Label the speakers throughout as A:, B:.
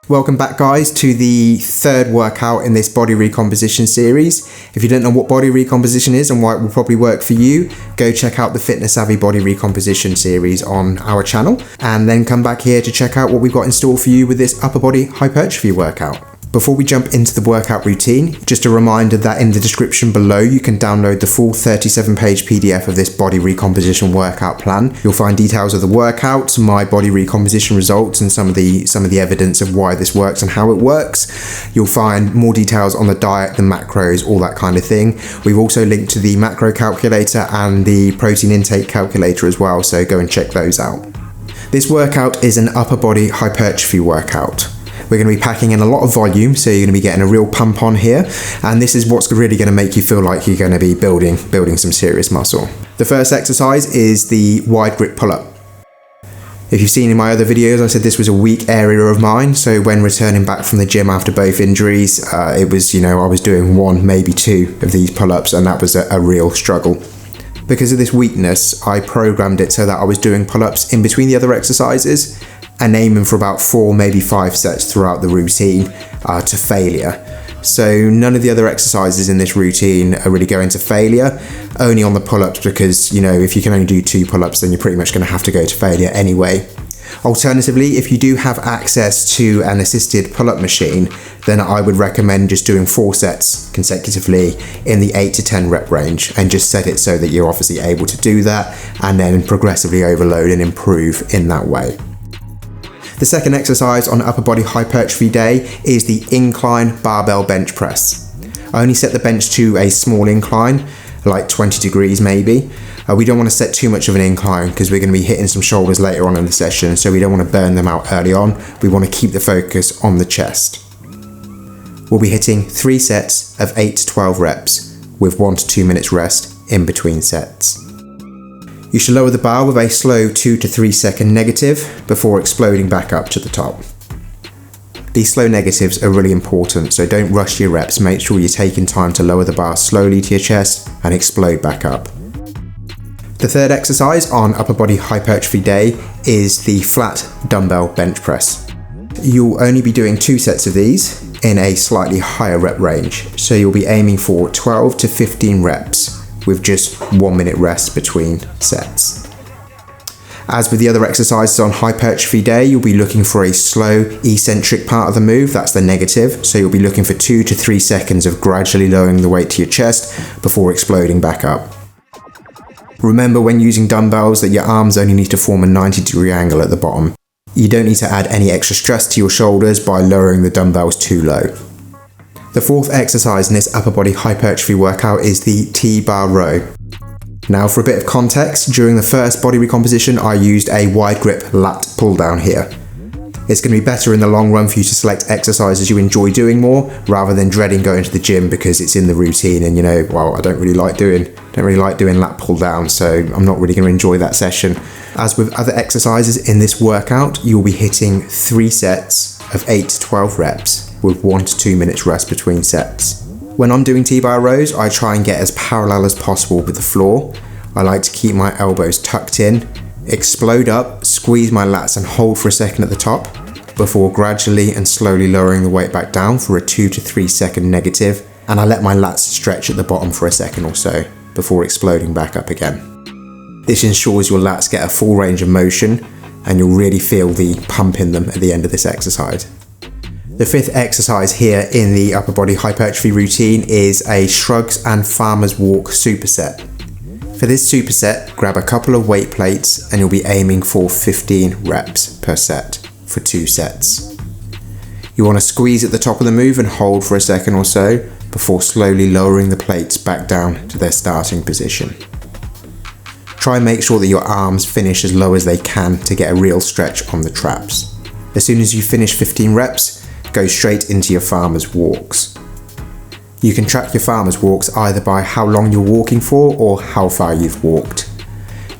A: Welcome back, guys, to the third workout in this body recomposition series. If you don't know what body recomposition is and why it will probably work for you, go check out the Fitness Savvy body recomposition series on our channel, and then come back here to check out what we've got in store for you with this upper body hypertrophy workout. Before we jump into the workout routine, just a reminder that in the description below you can download the full 37-page PDF of this body recomposition workout plan. You'll find details of the workouts, my body recomposition results, and some of the evidence of why this works and how it works. You'll find more details on the diet, the macros, all that kind of thing. We've also linked to the macro calculator and the protein intake calculator as well, so go and check those out. This workout is an upper body hypertrophy workout. We're going to be packing in a lot of volume, so you're going to be getting a real pump on here, and this is what's really going to make you feel like you're going to be building some serious muscle. The first exercise is the wide grip pull-up. If you've seen in my other videos, I said this was a weak area of mine, so when returning back from the gym after both injuries, I was doing one, maybe two of these pull-ups, and that was a real struggle. Because of this weakness, I programmed it so that I was doing pull-ups in between the other exercises, and aiming for about 4, maybe 5 sets throughout the routine to failure. So none of the other exercises in this routine are really going to failure, only on the pull-ups, because if you can only do 2 pull-ups, then you're pretty much going to have to go to failure anyway. Alternatively, if you do have access to an assisted pull-up machine, then I would recommend just doing 4 sets consecutively in the 8 to 10 rep range, and just set it so that you're obviously able to do that, and then progressively overload and improve in that way. The second exercise on upper body hypertrophy day is the Incline Barbell Bench Press. I only set the bench to a small incline, like 20 degrees maybe. We don't want to set too much of an incline because we're going to be hitting some shoulders later on in the session, so we don't want to burn them out early on. We want to keep the focus on the chest. We'll be hitting 3 sets of 8 to 12 reps with 1 to 2 minutes rest in between sets. You should lower the bar with a slow 2 to 3 second negative before exploding back up to the top. These slow negatives are really important, so don't rush your reps. Make sure you're taking time to lower the bar slowly to your chest and explode back up. The third exercise on upper body hypertrophy day is the flat dumbbell bench press. You'll only be doing 2 sets of these in a slightly higher rep range, so you'll be aiming for 12 to 15 reps with just 1 minute rest between sets. As with the other exercises on hypertrophy day, you'll be looking for a slow eccentric part of the move, that's the negative, so you'll be looking for 2 to 3 seconds of gradually lowering the weight to your chest before exploding back up. Remember when using dumbbells that your arms only need to form a 90-degree angle at the bottom. You don't need to add any extra stress to your shoulders by lowering the dumbbells too low. The fourth exercise in this upper body hypertrophy workout is the T-bar row. Now, for a bit of context, during the first body recomposition I used a wide grip lat pull down here. It's going to be better in the long run for you to select exercises you enjoy doing more rather than dreading going to the gym because it's in the routine and I don't really like doing lat pull down, so I'm not really going to enjoy that session. As with other exercises in this workout, you'll be hitting 3 sets of 8 to 12 reps with 1 to 2 minutes rest between sets. When I'm doing T-bar rows, I try and get as parallel as possible with the floor. I like to keep my elbows tucked in, explode up, squeeze my lats and hold for a second at the top, before gradually and slowly lowering the weight back down for a 2 to 3 second negative, and I let my lats stretch at the bottom for a second or so, before exploding back up again. This ensures your lats get a full range of motion, and you'll really feel the pump in them at the end of this exercise. The fifth exercise here in the upper body hypertrophy routine is a Shrugs and Farmer's Walk Superset. For this superset, grab a couple of weight plates and you'll be aiming for 15 reps per set for 2 sets. You want to squeeze at the top of the move and hold for a second or so before slowly lowering the plates back down to their starting position. Try and make sure that your arms finish as low as they can to get a real stretch on the traps. As soon as you finish 15 reps, go straight into your farmer's walks. You can track your farmer's walks either by how long you're walking for or how far you've walked.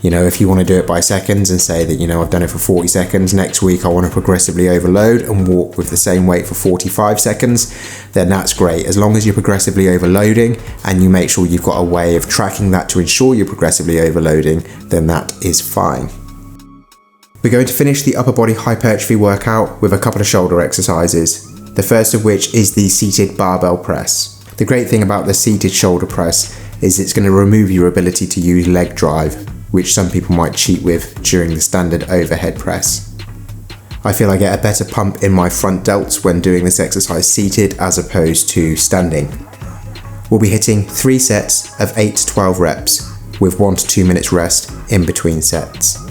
A: If you want to do it by seconds and say that, I've done it for 40 seconds, next week I want to progressively overload and walk with the same weight for 45 seconds, then that's great. As long as you're progressively overloading and you make sure you've got a way of tracking that to ensure you're progressively overloading, then that is fine. We're going to finish the upper body hypertrophy workout with a couple of shoulder exercises. The first of which is the seated barbell press. The great thing about the seated shoulder press is it's going to remove your ability to use leg drive, which some people might cheat with during the standard overhead press. I feel I get a better pump in my front delts when doing this exercise seated as opposed to standing. We'll be hitting 3 sets of 8 to 12 reps with 1 to 2 minutes rest in between sets.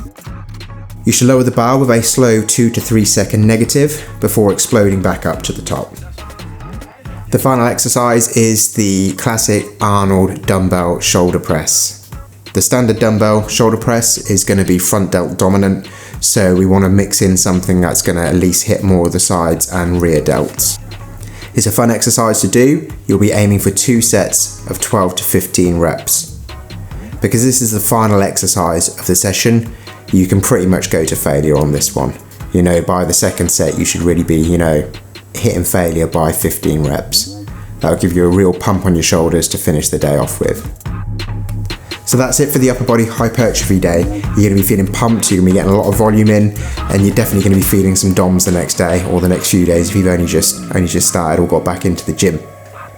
A: You should lower the bar with a slow 2 to 3 second negative before exploding back up to the top. The final exercise is the classic Arnold dumbbell shoulder press. The standard dumbbell shoulder press is going to be front delt dominant, so we want to mix in something that's going to at least hit more of the sides and rear delts. It's a fun exercise to do. You'll be aiming for 2 sets of 12 to 15 reps. Because this is the final exercise of the session, you can pretty much go to failure on this one. By the second set you should really be, hitting failure by 15 reps. That'll give you a real pump on your shoulders to finish the day off with. So that's it for the upper body hypertrophy day. You're going to be feeling pumped, you're going to be getting a lot of volume in, and you're definitely going to be feeling some DOMs the next day or the next few days if you've only just started or got back into the gym.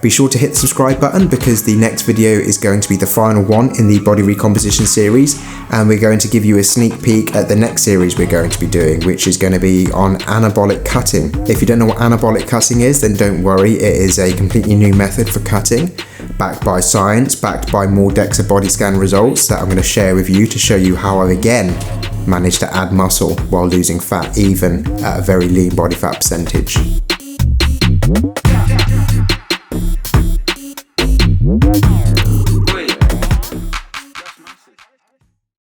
A: Be sure to hit the subscribe button because the next video is going to be the final one in the body recomposition series, and we're going to give you a sneak peek at the next series we're going to be doing, which is going to be on anabolic cutting. If you don't know what anabolic cutting is, then don't worry, it is a completely new method for cutting, backed by science, backed by more DEXA body scan results that I'm going to share with you to show you how I again managed to add muscle while losing fat even at a very lean body fat percentage.